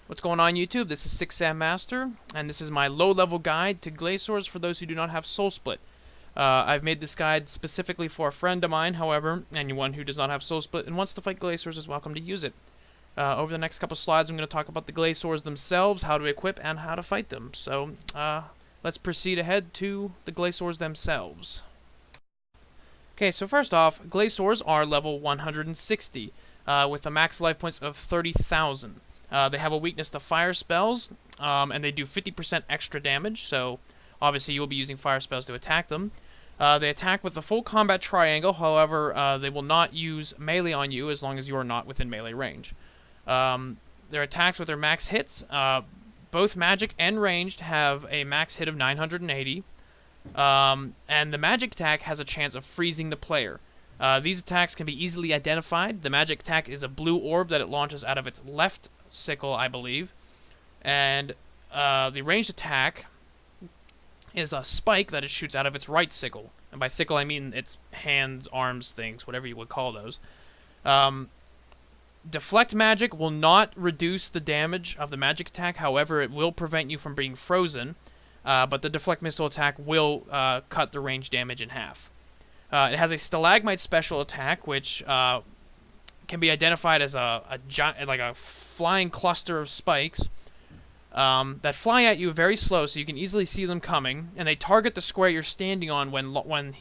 What's going on YouTube? This is 6Sam Master, and this is my low-level guide to Glacors for those who do not have Soul Split. I've made this guide specifically for a friend of mine, however, anyone who does not have Soul Split and wants to fight Glacors is welcome to use it. Over the next couple slides, I'm going to talk about the Glacors themselves, how to equip, and how to fight them. So, let's proceed ahead to the Glacors themselves. Okay, so first off, Glacors are level 160, with a max life points of 30,000. They have a weakness to fire spells, and they do 50% extra damage, so obviously you will be using fire spells to attack them. They attack with the full combat triangle, however, they will not use melee on you as long as you are not within melee range. Their attacks with their max hits, both magic and ranged, have a max hit of 980, and the magic attack has a chance of freezing the player. These attacks can be easily identified. The magic attack is a blue orb that it launches out of its left sickle, I believe, and the ranged attack is a spike that it shoots out of its right sickle, and by sickle I mean its hands, arms, things, whatever you would call those. Deflect magic will not reduce the damage of the magic attack, however it will prevent you from being frozen, but the deflect missile attack will cut the range damage in half. It has a stalagmite special attack, which can be identified as a flying cluster of spikes that fly at you very slow, so you can easily see them coming, and they target the square you're standing on when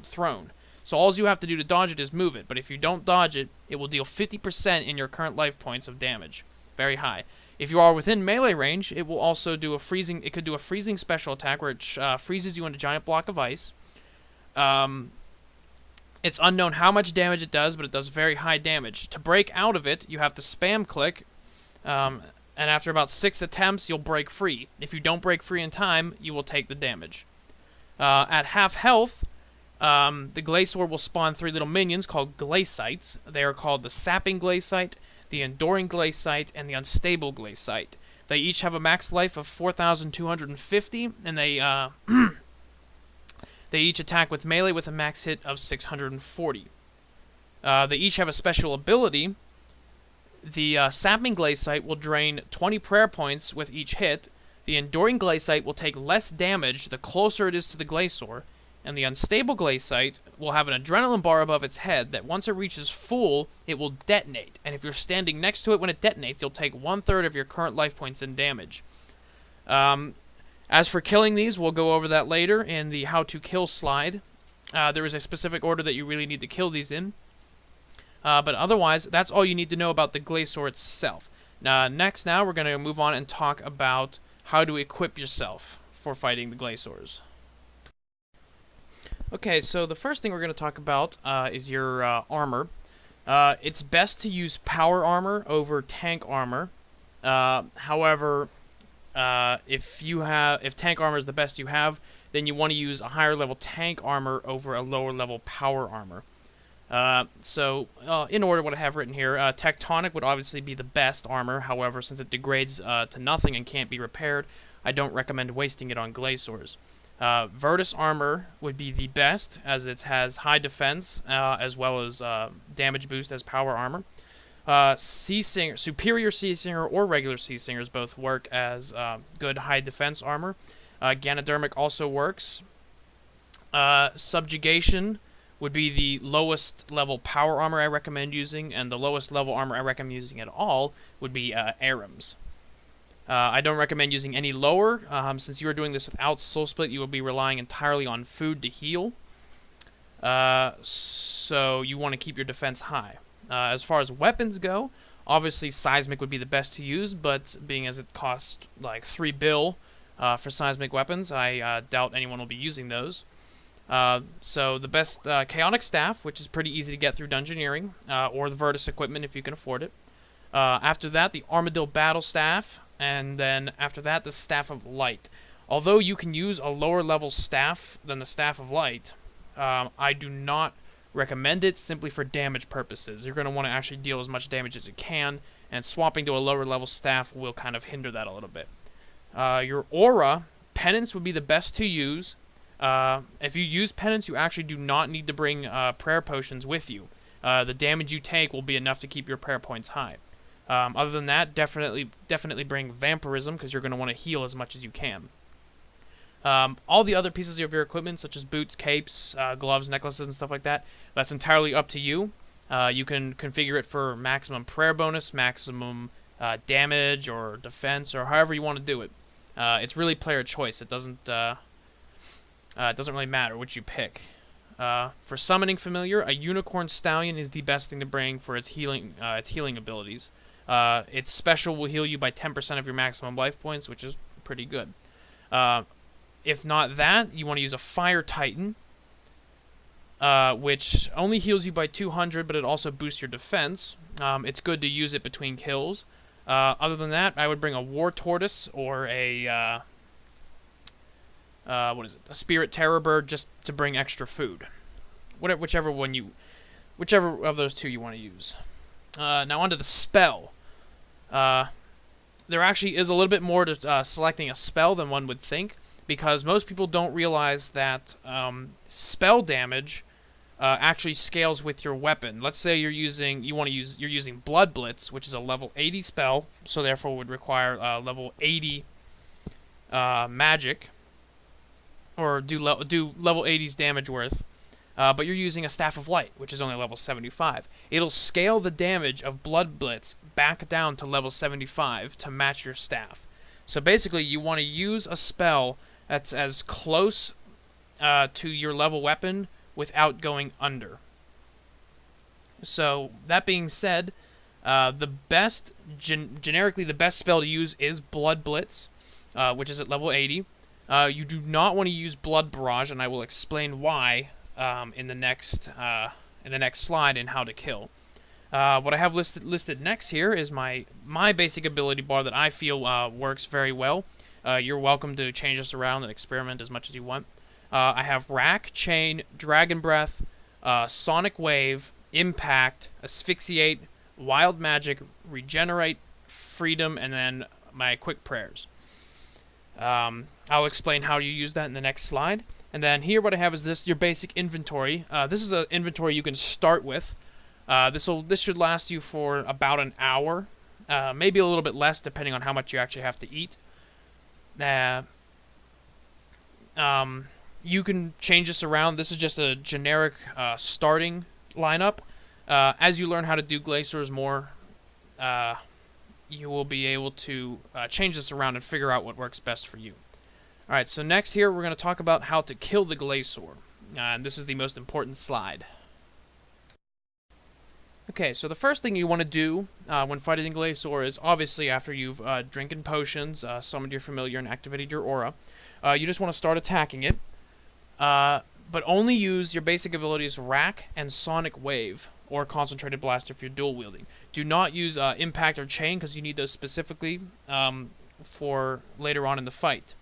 thrown. So all you have to do to dodge it is move it, but if you don't dodge it, it will deal 50% in your current life points of damage. Very high. If you are within melee range, it will also do a freezing. It could do a freezing special attack, which freezes you in a giant block of ice. It's unknown how much damage it does, but it does very high damage. To break out of it, you have to spam click, and after about 6 attempts, you'll break free. If you don't break free in time, you will take the damage. At half health, the Glacor will spawn 3 little minions called Glacites. They are called the Sapping Glacite, the Enduring Glacite, and the Unstable Glacite. They each have a max life of 4,250, and they they each attack with melee with a max hit of 640. They each have a special ability. The Sapping Glacite will drain 20 prayer points with each hit. The Enduring Glacite will take less damage the closer it is to the Glacor. And the Unstable Glacite will have an adrenaline bar above its head that once it reaches full, it will detonate. And if you're standing next to it when it detonates, you'll take 1/3 of your current life points in damage. As for killing these, we'll go over that later in the how to kill slide. There is a specific order that you really need to kill these in. But otherwise, that's all you need to know about the Glacor itself. Next, we're going to move on and talk about how to equip yourself for fighting the Glacors. Okay, so the first thing we're going to talk about is your armor. It's best to use power armor over tank armor. However, if tank armor is the best you have, then you want to use a higher level tank armor over a lower level power armor. In order, what I have written here, Tectonic would obviously be the best armor. However, since it degrades to nothing and can't be repaired, I don't recommend wasting it on Glacors. Virtus armor would be the best, as it has high defense as well as damage boost as power armor. Superior Sea Singer or regular Sea Singers both work as good high defense armor. Ganodermic also works. Subjugation would be the lowest level power armor I recommend using, and the lowest level armor I recommend using at all would be Arams. I don't recommend using any lower. Since you are doing this without Soul Split, you will be relying entirely on food to heal. So you want to keep your defense high. As far as weapons go, obviously Seismic would be the best to use, but being as it costs like 3 bill for Seismic weapons, I doubt anyone will be using those. So the best Chaotic Staff, which is pretty easy to get through Dungeoneering, or the Virtus equipment if you can afford it. After that, the Armadillo Battle Staff, and then after that, the Staff of Light. Although you can use a lower level staff than the Staff of Light, I do not recommend it simply for damage purposes. You're going to want to actually deal as much damage as you can, and swapping to a lower level staff will kind of hinder that a little bit. Your Aura, Penance would be the best to use. If you use Penance, you actually do not need to bring prayer potions with you. The damage you take will be enough to keep your prayer points high. Other than that, definitely bring Vampirism, because you're going to want to heal as much as you can. All the other pieces of your equipment, such as boots, capes, gloves, necklaces, and stuff like that, that's entirely up to you. You can configure it for maximum prayer bonus, maximum damage or defense, or however you want to do it. It's really player choice. It doesn't really matter which you pick. For summoning familiar, a unicorn stallion is the best thing to bring for its healing abilities. Its special will heal you by 10% of your maximum life points, which is pretty good. If not that, you want to use a Fire Titan, which only heals you by 200, but it also boosts your defense. It's good to use it between kills. Other than that, I would bring a War Tortoise or a a Spirit Terror Bird, just to bring extra food. Whichever of those two you want to use. Now onto the spell. There actually is a little bit more to selecting a spell than one would think, because most people don't realize that spell damage actually scales with your weapon. Let's say you're using Blood Blitz, which is a level 80 spell, so therefore would require level 80 magic, or do level 80's damage worth. But you're using a Staff of Light, which is only level 75. It'll scale the damage of Blood Blitz back down to level 75 to match your staff. So basically, you want to use a spell that's as close to your level weapon without going under. So, that being said, generically the best spell to use is Blood Blitz, which is at level 80. You do not want to use Blood Barrage, and I will explain why in the next slide in how to kill. What I have listed next here is my basic ability bar that I feel works very well. You're welcome to change this around and experiment as much as you want. I have Rack, Chain, Dragon Breath, Sonic Wave, Impact, Asphyxiate, Wild Magic, Regenerate, Freedom, and then my Quick Prayers. I'll explain how you use that in the next slide. And then here what I have is your basic inventory. This is an inventory you can start with. This should last you for about an hour, maybe a little bit less depending on how much you actually have to eat. You can change this around. This is just a generic starting lineup. As you learn how to do Glacors more, you will be able to change this around and figure out what works best for you. Alright, so next here we're going to talk about how to kill the Glacor. And this is the most important slide. Okay, so the first thing you want to do when fighting the Glacor is, obviously after you've drinking potions, summoned your familiar, and activated your aura, you just want to start attacking it. But only use your basic abilities Rack and Sonic Wave, or Concentrated Blast if you're dual wielding. Do not use Impact or Chain, because you need those specifically for later on in the fight.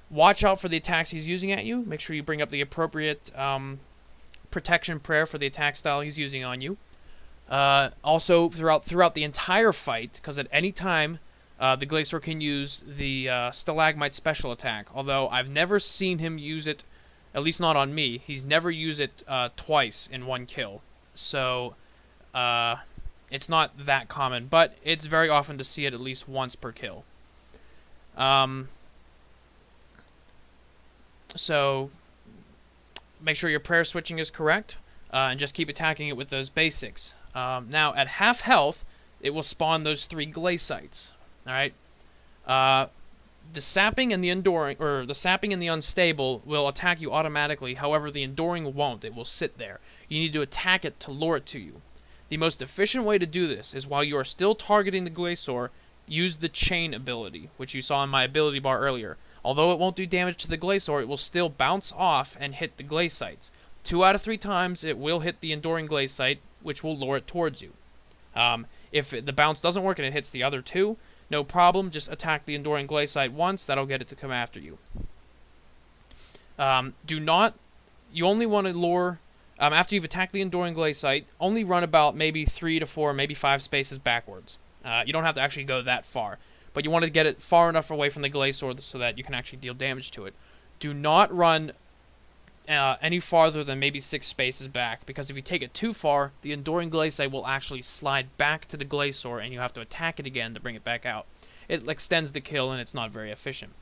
Watch out for the attacks he's using at you. Make sure you bring up the appropriate protection prayer for the attack style he's using on you. Also, throughout the entire fight, because at any time the Glacor can use the Stalagmite special attack, although I've never seen him use it, at least not on me. He's never used it twice in one kill. So, it's not that common, but it's very often to see it at least once per kill. So, make sure your prayer switching is correct, and just keep attacking it with those basics. Now, at half health, it will spawn those 3 Glacites. Alright? The sapping and the enduring, or the sapping and the unstable will attack you automatically, however the enduring won't. It will sit there. You need to attack it to lure it to you. The most efficient way to do this is while you are still targeting the Glacor, use the chain ability, which you saw in my ability bar earlier. Although it won't do damage to the Glacor, it will still bounce off and hit the Glacites. 2 out of 3 times, it will hit the enduring Glacite, which will lure it towards you. If the bounce doesn't work and it hits the other 2, no problem, just attack the enduring Glacite once, that'll get it to come after you. You only want to lure, after you've attacked the enduring Glacite, only run about maybe 3 to 4, maybe 5 spaces backwards. You don't have to actually go that far. But you want to get it far enough away from the Glacor so that you can actually deal damage to it. Do not run any farther than maybe 6 spaces back, because if you take it too far, the Enduring Glaciate will actually slide back to the Glacor, and you have to attack it again to bring it back out. It extends the kill, and it's not very efficient.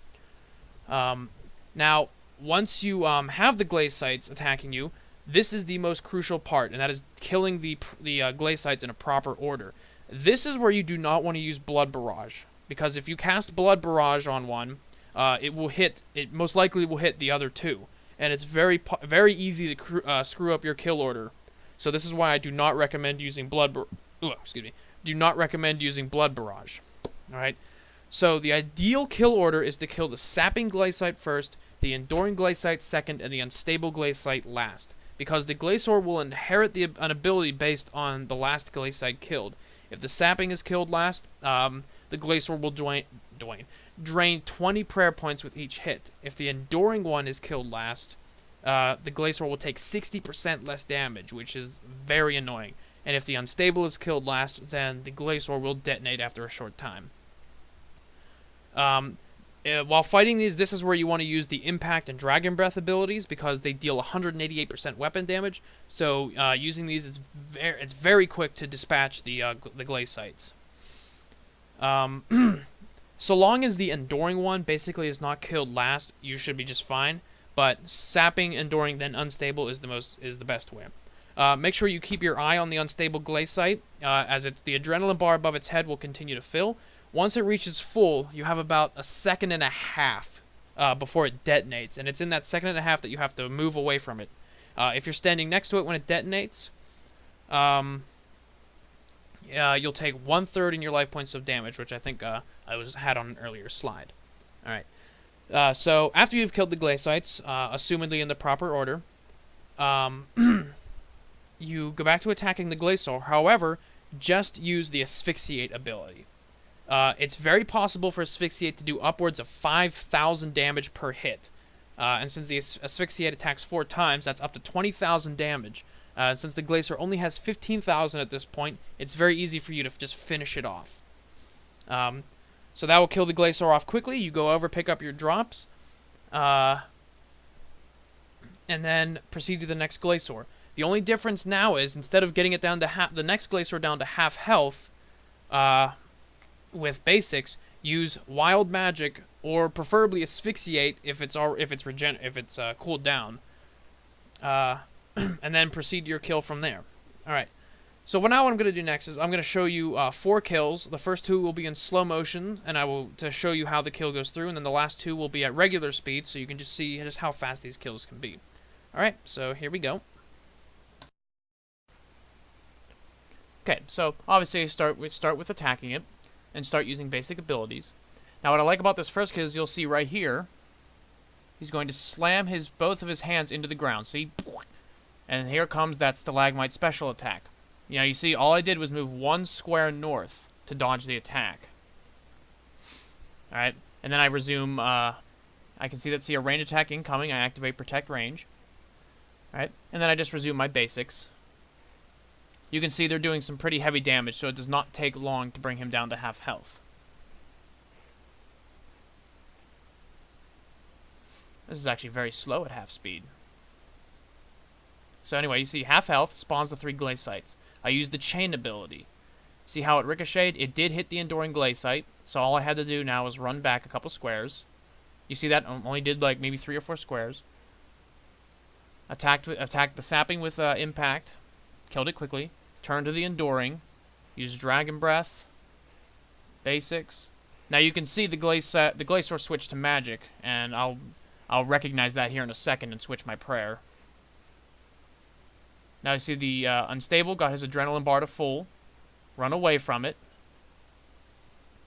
Now, once you have the Glaciates attacking you, this is the most crucial part, and that is killing the Glaciates in a proper order. This is where you do not want to use Blood Barrage, because if you cast Blood Barrage on one, it most likely will hit the other two, and it's very easy to screw up your kill order. So this is why I do not recommend using do not recommend using Blood Barrage. All right. So the ideal kill order is to kill the Sapping Glaciate first, the Enduring Glaciate second, and the Unstable Glaciate last, because the Glacor will inherit an ability based on the last Glaciate killed. If the Sapping is killed last, the Glacor will drain 20 prayer points with each hit. If the Enduring one is killed last, the Glacor will take 60% less damage, which is very annoying. And if the Unstable is killed last, then the Glacor will detonate after a short time. While fighting these, this is where you want to use the Impact and Dragon Breath abilities, because they deal 188% weapon damage. So using these is it's very quick to dispatch the Glaciates. So long as the Enduring one basically is not killed last, you should be just fine. But Sapping, Enduring, then Unstable is the best way. Make sure you keep your eye on the Unstable Glaciate, as the adrenaline bar above its head will continue to fill. Once it reaches full, you have about a second and a half before it detonates, and it's in that second and a half that you have to move away from it. If you're standing next to it when it detonates, you'll take 1/3 in your life points of damage, which I think I had on an earlier slide. All right. So after you've killed the Glaciates, assumedly in the proper order, you go back to attacking the Glacor. However, just use the Asphyxiate ability. It's very possible for Asphyxiate to do upwards of 5,000 damage per hit. And since the Asphyxiate attacks 4 times, that's up to 20,000 damage. Since the Glacor only has 15,000 at this point, it's very easy for you to just finish it off. So that will kill the Glacor off quickly. You go over, pick up your drops, and then proceed to the next Glacor. The only difference now is, instead of getting it down to the next Glacor down to half health, with basics, use Wild Magic, or preferably Asphyxiate if it's cooled down, and then proceed to your kill from there. All right. So now what I'm going to do next is I'm going to show you 4 kills. The first 2 will be in slow motion, and to show you how the kill goes through, and then the last 2 will be at regular speed, so you can just see just how fast these kills can be. All right. So here we go. Okay. So obviously we start with attacking it, and start using basic abilities. Now what I like about this first kill is you'll see right here, he's going to slam both of his hands into the ground. See? And here comes that Stalagmite special attack. You see all I did was move 1 square north to dodge the attack. Alright, and then I resume, I can see a range attack incoming. I activate Protect Range. Alright, and then I just resume my basics. You can see they're doing some pretty heavy damage, so it does not take long to bring him down to half health. This is actually very slow at half speed. So anyway, you see half health, spawns the 3 Glaciates. I used the Chain ability. See how it ricocheted? It did hit the Enduring Glaciate, so all I had to do now was run back a couple squares. You see that? I only did like maybe 3 or 4 squares. Attacked the Sapping with Impact. Killed it quickly. Turn to the Enduring. Use Dragon Breath. Basics. Now you can see the Glacor switch to Magic, and I'll recognize that here in a second and switch my prayer. Now you see the Unstable got his Adrenaline bar to full. Run away from it.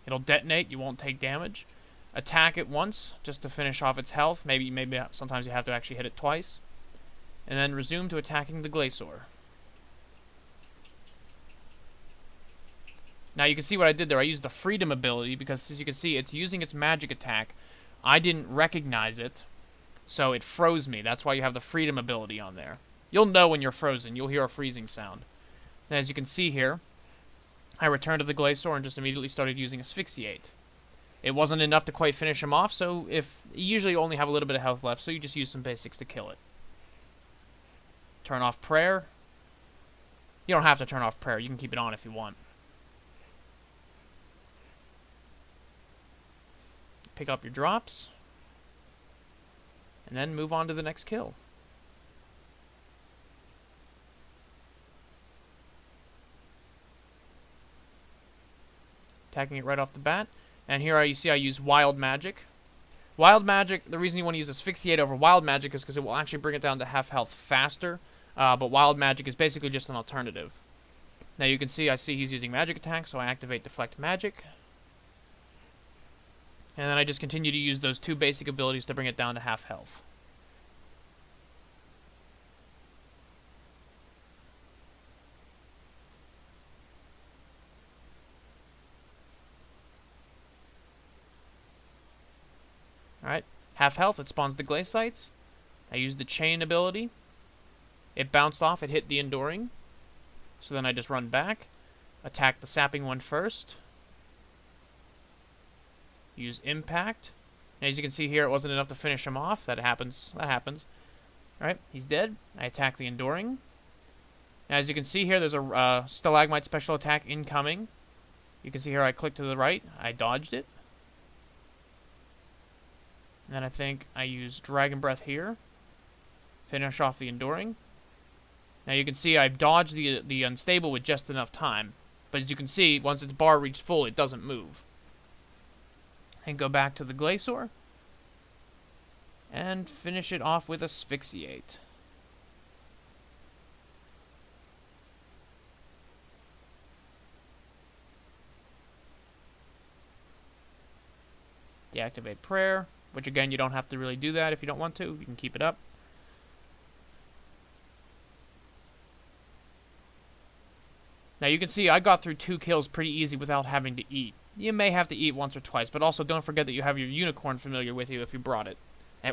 It'll detonate. You won't take damage. Attack it once just to finish off its health. Maybe sometimes you have to actually hit it twice. And then resume to attacking the Glacor. Now you can see what I did there. I used the Freedom ability because, as you can see, it's using its magic attack. I didn't recognize it, so it froze me. That's why you have the Freedom ability on there. You'll know when you're frozen. You'll hear a freezing sound. And as you can see here, I returned to the Glacor and just immediately started using Asphyxiate. It wasn't enough to quite finish him off, so you usually only have a little bit of health left, so you just use some basics to kill it. Turn off prayer. You don't have to turn off prayer. You can keep it on if you want. Pick up your drops. And then move on to the next kill. Attacking it right off the bat. And here you see I use Wild Magic. Wild Magic, the reason you want to use Asphyxiate over Wild Magic is because it will actually bring it down to half health faster. But Wild Magic is basically just an alternative. Now you can see, I see he's using Magic Attack, so I activate Deflect Magic. And then I just continue to use those two basic abilities to bring it down to half health. Alright, half health, it spawns the Glacites. I use the Chain ability. It bounced off, it hit the Enduring. So then I just run back. Attack the Sapping one first. Use Impact. And as you can see here, it wasn't enough to finish him off. That happens. Alright, he's dead. I attack the Enduring. Now as you can see here, there's a Stalagmite special attack incoming. You can see here I click to the right. I dodged it. And then I think I use Dragon Breath here. Finish off the Enduring. Now you can see I dodged the Unstable with just enough time. But as you can see, once its bar reached full, it doesn't move. And go back to the Glacor. And finish it off with Asphyxiate. Deactivate Prayer. Which, again, you don't have to really do that if you don't want to. You can keep it up. Now, you can see I got through 2 kills pretty easy without having to eat. You may have to eat once or twice, but also don't forget that you have your Unicorn familiar with you if you brought it.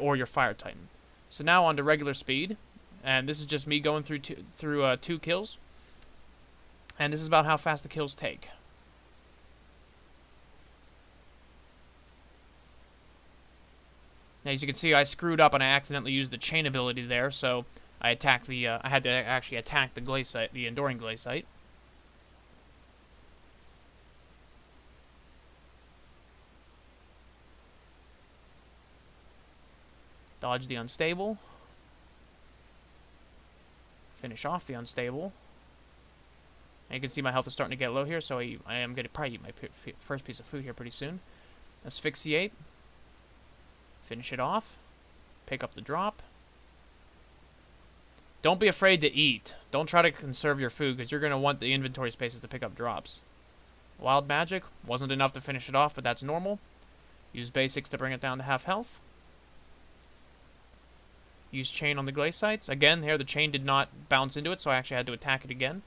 Or your Fire Titan. So now on to regular speed. And this is just me going through 2 kills. And this is about how fast the kills take. Now, as you can see, I screwed up and I accidentally used the Chain ability there, so I attacked the. I had to actually attack the Glacite, the Enduring Glacite. Dodge the Unstable. Finish off the Unstable. And you can see my health is starting to get low here, so I am going to probably eat my first piece of food here pretty soon. Asphyxiate. Finish it off. Pick up the drop. Don't be afraid to eat. Don't try to conserve your food, because you're going to want the inventory spaces to pick up drops. Wild Magic. Wasn't enough to finish it off, but that's normal. Use Basics to bring it down to half health. Use Chain on the Glacites. Again, here the Chain did not bounce into it, so I actually had to attack it again.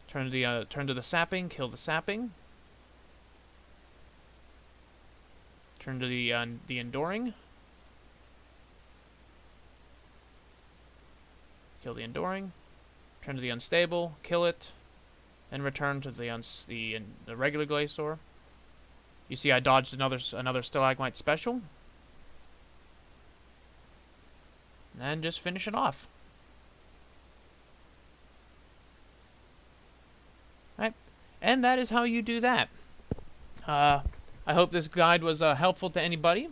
Turn to the Sapping. Kill the Sapping. Turn to the Enduring. Kill the Enduring. Turn to the Unstable. Kill it. Then return to the regular Glacor. You see I dodged another Stalagmite special. And just finish it off. Alright. And that is how you do that. I hope this guide was helpful to anybody.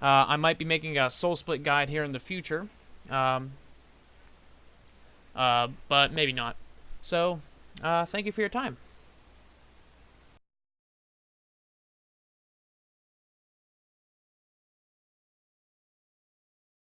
I might be making a Soul Split guide here in the future. But maybe not. So, thank you for your time.